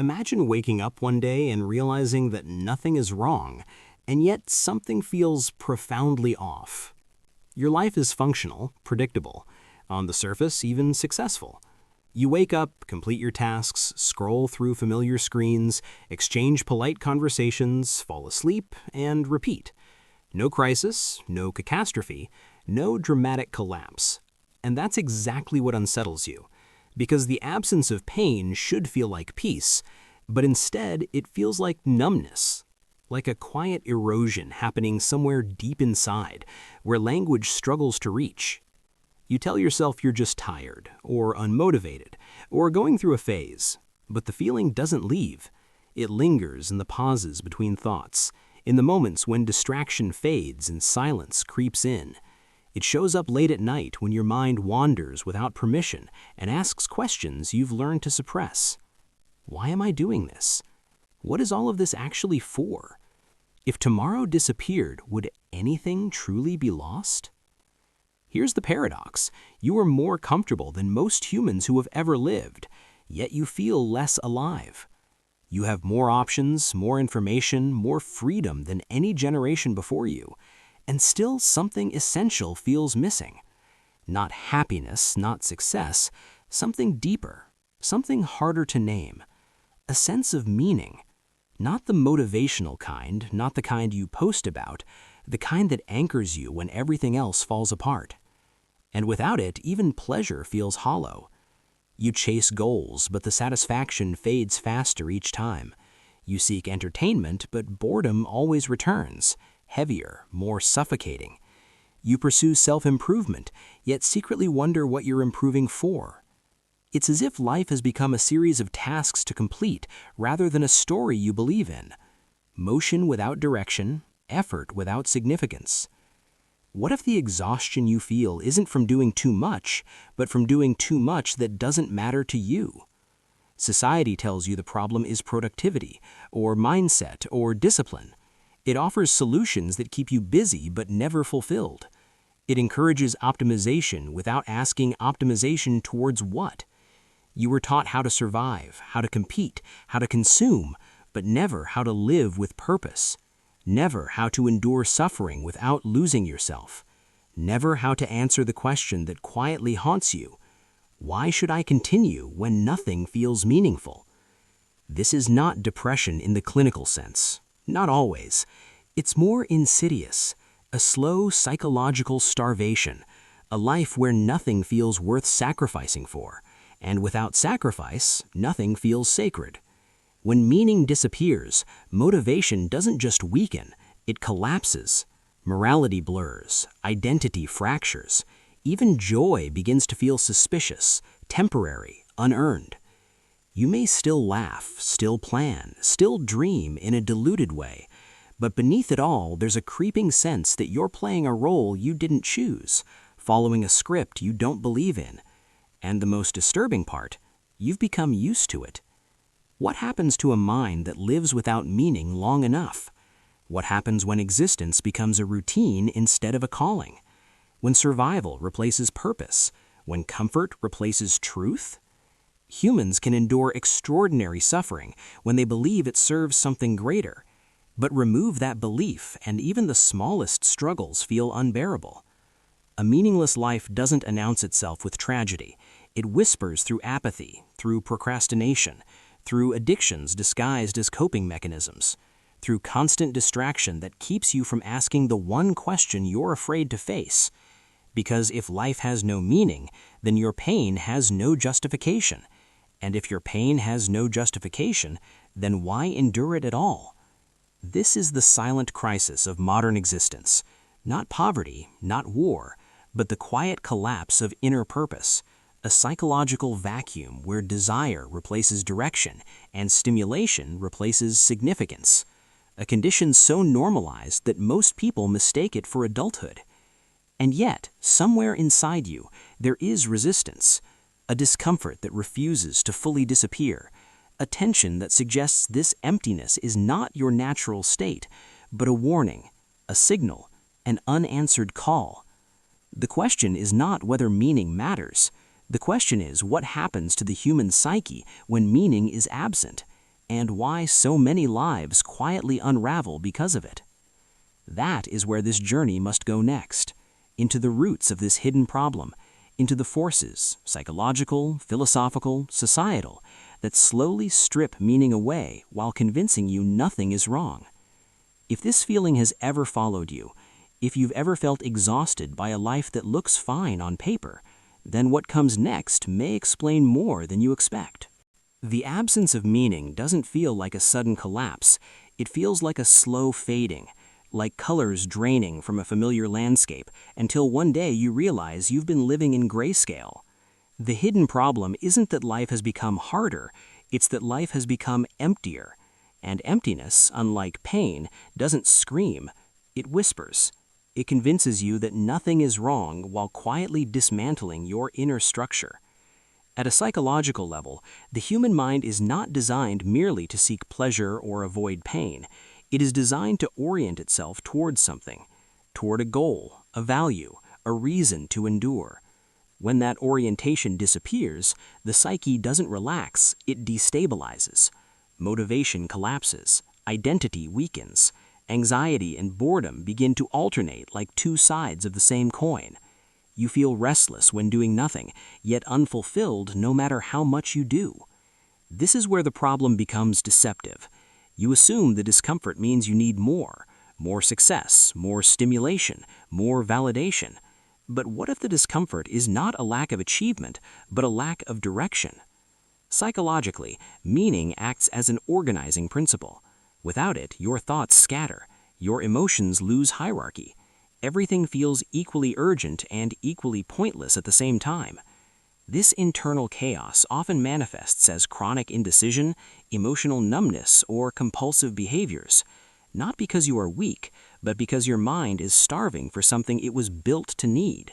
Imagine waking up one day and realizing that nothing is wrong, and yet something feels profoundly off. Your life is functional, predictable, on the surface even successful. You wake up, complete your tasks, scroll through familiar screens, exchange polite conversations, fall asleep, and repeat. No crisis, no catastrophe, no dramatic collapse. And that's exactly what unsettles you, because the absence of pain should feel like peace, but instead it feels like numbness, like a quiet erosion happening somewhere deep inside, where language struggles to reach. You tell yourself you're just tired, or unmotivated, or going through a phase, but the feeling doesn't leave. It lingers in the pauses between thoughts, in the moments when distraction fades and silence creeps in. It shows up late at night when your mind wanders without permission and asks questions you've learned to suppress. Why am I doing this? What is all of this actually for? If tomorrow disappeared, would anything truly be lost? Here's the paradox. You are more comfortable than most humans who have ever lived, yet you feel less alive. You have more options, more information, more freedom than any generation before you, and still something essential feels missing. Not happiness, not success, something deeper, something harder to name. A sense of meaning. Not the motivational kind, not the kind you post about, the kind that anchors you when everything else falls apart. And without it, even pleasure feels hollow. You chase goals, but the satisfaction fades faster each time. You seek entertainment, but boredom always returns, heavier, more suffocating. You pursue self-improvement, yet secretly wonder what you're improving for. It's as if life has become a series of tasks to complete rather than a story you believe in. Motion without direction, effort without significance. What if the exhaustion you feel isn't from doing too much, but from doing too much that doesn't matter to you? Society tells you the problem is productivity, or mindset, or discipline. It offers solutions that keep you busy but never fulfilled. It encourages optimization without asking optimization towards what? You were taught how to survive, how to compete, how to consume, but never how to live with purpose. Never how to endure suffering without losing yourself. Never how to answer the question that quietly haunts you. Why should I continue when nothing feels meaningful? This is not depression in the clinical sense. Not always. It's more insidious, a slow psychological starvation, a life where nothing feels worth sacrificing for, and without sacrifice, nothing feels sacred. When meaning disappears, motivation doesn't just weaken, it collapses. Morality blurs, identity fractures. Even joy begins to feel suspicious, temporary, unearned. You may still laugh, still plan, still dream in a diluted way, but beneath it all, there's a creeping sense that you're playing a role you didn't choose, following a script you don't believe in. And the most disturbing part, you've become used to it. What happens to a mind that lives without meaning long enough? What happens when existence becomes a routine instead of a calling? When survival replaces purpose? When comfort replaces truth? Humans can endure extraordinary suffering when they believe it serves something greater. But remove that belief and even the smallest struggles feel unbearable. A meaningless life doesn't announce itself with tragedy. It whispers through apathy, through procrastination, through addictions disguised as coping mechanisms, through constant distraction that keeps you from asking the one question you're afraid to face. Because if life has no meaning, then your pain has no justification. And if your pain has no justification, then why endure it at all? This is the silent crisis of modern existence. Not poverty, not war, but the quiet collapse of inner purpose. A psychological vacuum where desire replaces direction and stimulation replaces significance. A condition so normalized that most people mistake it for adulthood. And yet, somewhere inside you, there is resistance, a discomfort that refuses to fully disappear, a tension that suggests this emptiness is not your natural state, but a warning, a signal, an unanswered call. The question is not whether meaning matters. The question is what happens to the human psyche when meaning is absent. and why so many lives quietly unravel because of it. That is where this journey must go next, into the roots of this hidden problem, into the forces, psychological, philosophical, societal, that slowly strip meaning away while convincing you nothing is wrong. If this feeling has ever followed you, if you've ever felt exhausted by a life that looks fine on paper, then what comes next may explain more than you expect. The absence of meaning doesn't feel like a sudden collapse. It feels like a slow fading, like colors draining from a familiar landscape, until one day you realize you've been living in grayscale. The hidden problem isn't that life has become harder, it's that life has become emptier. And emptiness, unlike pain, doesn't scream, it whispers. It convinces you that nothing is wrong while quietly dismantling your inner structure. At a psychological level, the human mind is not designed merely to seek pleasure or avoid pain. It is designed to orient itself towards something, toward a goal, a value, a reason to endure. When that orientation disappears, the psyche doesn't relax, it destabilizes. Motivation collapses, identity weakens, anxiety and boredom begin to alternate like two sides of the same coin. You feel restless when doing nothing, yet unfulfilled no matter how much you do. This is where the problem becomes deceptive. You assume the discomfort means you need more success, more stimulation, more validation. But what if the discomfort is not a lack of achievement, but a lack of direction? Psychologically, meaning acts as an organizing principle. Without it, your thoughts scatter, your emotions lose hierarchy. Everything feels equally urgent and equally pointless at the same time. This internal chaos often manifests as chronic indecision, emotional numbness, or compulsive behaviors. Not because you are weak, but because your mind is starving for something it was built to need.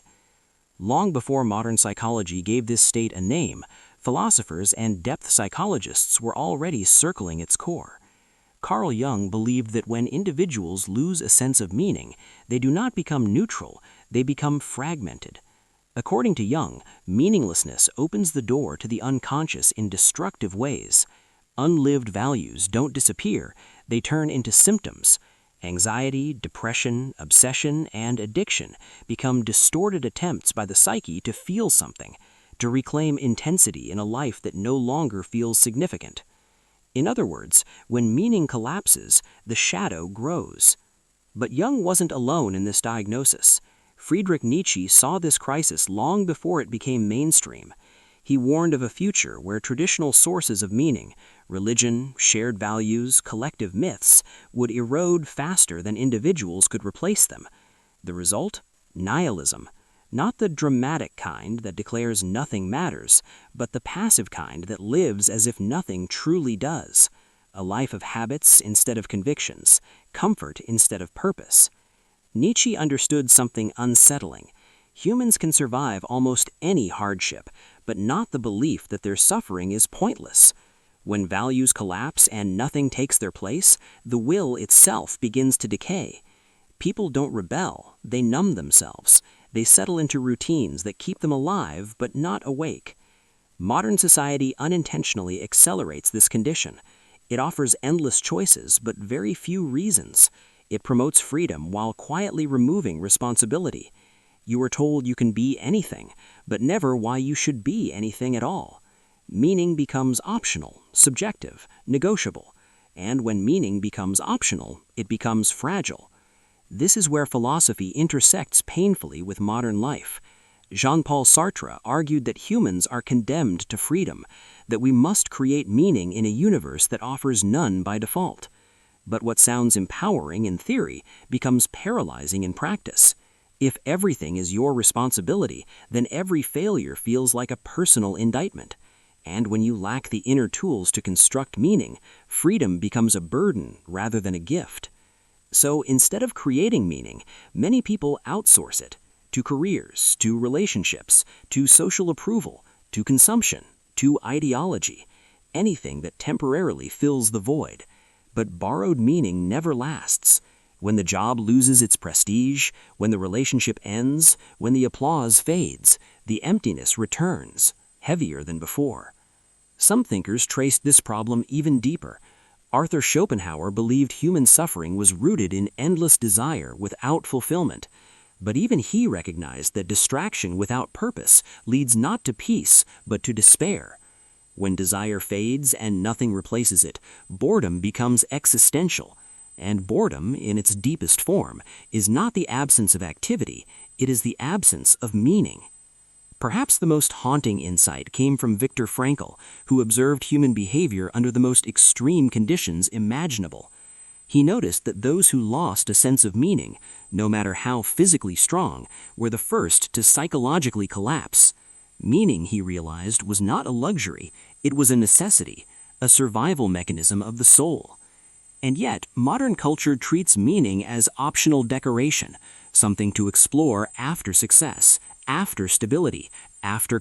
Long before modern psychology gave this state a name, philosophers and depth psychologists were already circling its core. Carl Jung believed that when individuals lose a sense of meaning, they do not become neutral, they become fragmented. According to Jung, meaninglessness opens the door to the unconscious in destructive ways. Unlived values don't disappear, they turn into symptoms. Anxiety, depression, obsession, and addiction become distorted attempts by the psyche to feel something, to reclaim intensity in a life that no longer feels significant. In other words, when meaning collapses, the shadow grows. But Jung wasn't alone in this diagnosis. Friedrich Nietzsche saw this crisis long before it became mainstream. He warned of a future where traditional sources of meaning, religion, shared values, collective myths, would erode faster than individuals could replace them. The result? Nihilism. Not the dramatic kind that declares nothing matters, but the passive kind that lives as if nothing truly does. A life of habits instead of convictions, comfort instead of purpose. Nietzsche understood something unsettling. Humans can survive almost any hardship, but not the belief that their suffering is pointless. When values collapse and nothing takes their place, the will itself begins to decay. People don't rebel, they numb themselves. They settle into routines that keep them alive but not awake. Modern society unintentionally accelerates this condition. It offers endless choices but very few reasons. It promotes freedom while quietly removing responsibility. You are told you can be anything, but never why you should be anything at all. Meaning becomes optional, subjective, negotiable. And when meaning becomes optional, it becomes fragile. This is where philosophy intersects painfully with modern life. Jean-Paul Sartre argued that humans are condemned to freedom, that we must create meaning in a universe that offers none by default. But what sounds empowering in theory becomes paralyzing in practice. If everything is your responsibility, then every failure feels like a personal indictment. And when you lack the inner tools to construct meaning, freedom becomes a burden rather than a gift. So instead of creating meaning, many people outsource it to careers, to relationships, to social approval, to consumption, to ideology, anything that temporarily fills the void. But borrowed meaning never lasts. When the job loses its prestige, when the relationship ends, when the applause fades, the emptiness returns, heavier than before. Some thinkers traced this problem even deeper. Arthur Schopenhauer believed human suffering was rooted in endless desire without fulfillment. But even he recognized that distraction without purpose leads not to peace, but to despair. When desire fades and nothing replaces it, boredom becomes existential. And boredom, in its deepest form, is not the absence of activity, it is the absence of meaning. Perhaps the most haunting insight came from Viktor Frankl, who observed human behavior under the most extreme conditions imaginable. He noticed that those who lost a sense of meaning, no matter how physically strong, were the first to psychologically collapse. Meaning, he realized, was not a luxury, it was a necessity, a survival mechanism of the soul. And yet, modern culture treats meaning as optional decoration, something to explore after success, after stability, after